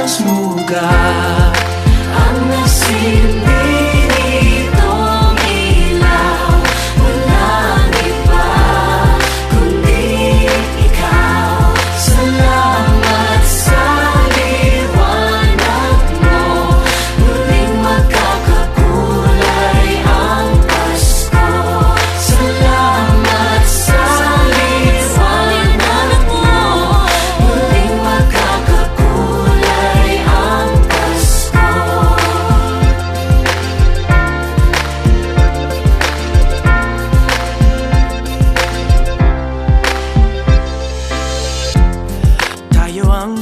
oras muga ang nasilbi nitong ilaw. Walang iba kundi ikaw. Salamat sa liwanag mo. Muling magkakakulay ang Pasko. Salamat sa liwanag mo. Muling magkakakulay ang Pasko. Tayo ang